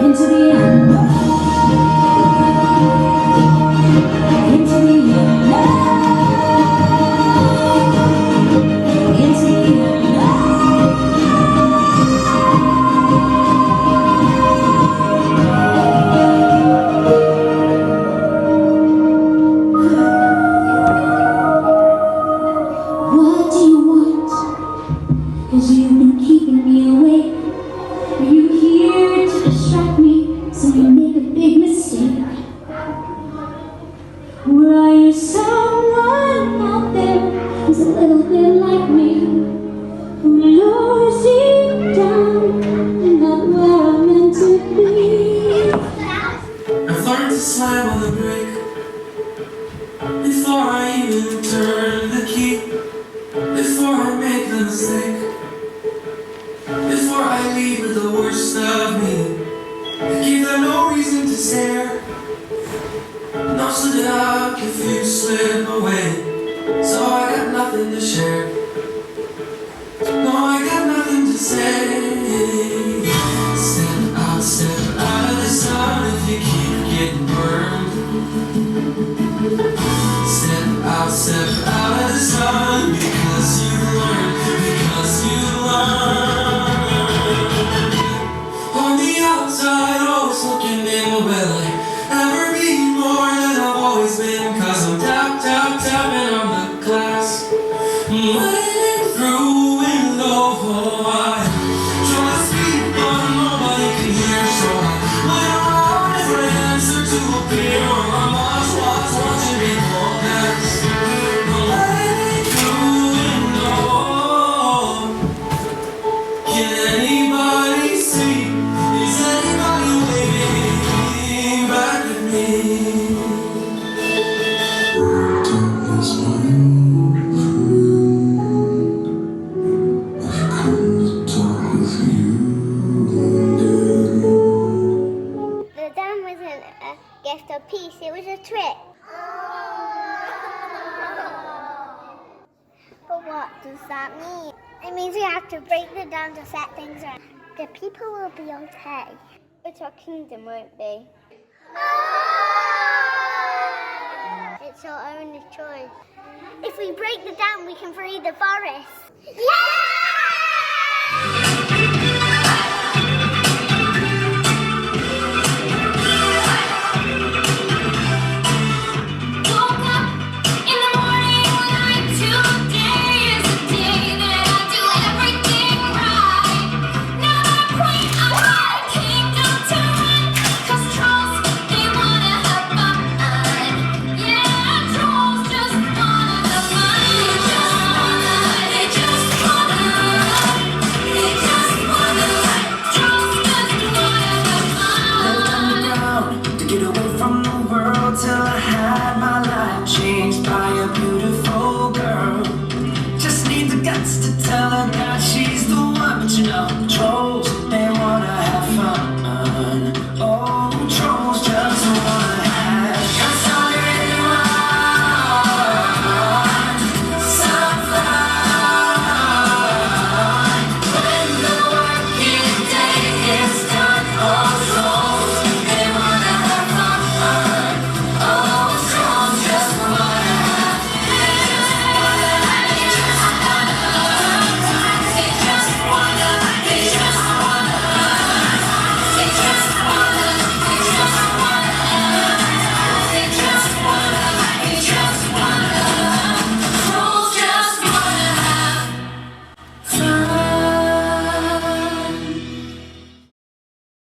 Into the end, into the end, into the end. What do you want? 'Cause you've been keeping me awake. Are you here to distract me so you make a big mistake? Or are you someone out there who's a little bit like me, who lures you down and not where I'm meant to be? I've learned to slam on the brake before I even turn the key, before I make the mistake, before I leave with the worst of me. Give them no reason to stare. No slip up if you slip away. So I got nothing to share. No, I got nothing to say. Step out of the sun if you keep getting burned. Step out of the sun because you learn, because you learn. On the outside, always looking in, will I ever be more than I've always been? 'Cause I'm tapping on the glass, waiting through window. I try to speak, but nobody can hear, so I wait around for an answer to appear. I'm watching people pass, waiting through window. Can anybody see? Is anybody waving back at me? Darkness, my old friend, I've come to talk with you again. The dam wasn't a gift or peace, it was a trick. But what does that mean? It means we have to break the dam to set things right. The people will be okay, but our kingdom won't be. It's our only choice. If we break the dam, we can free the forest. Yeah!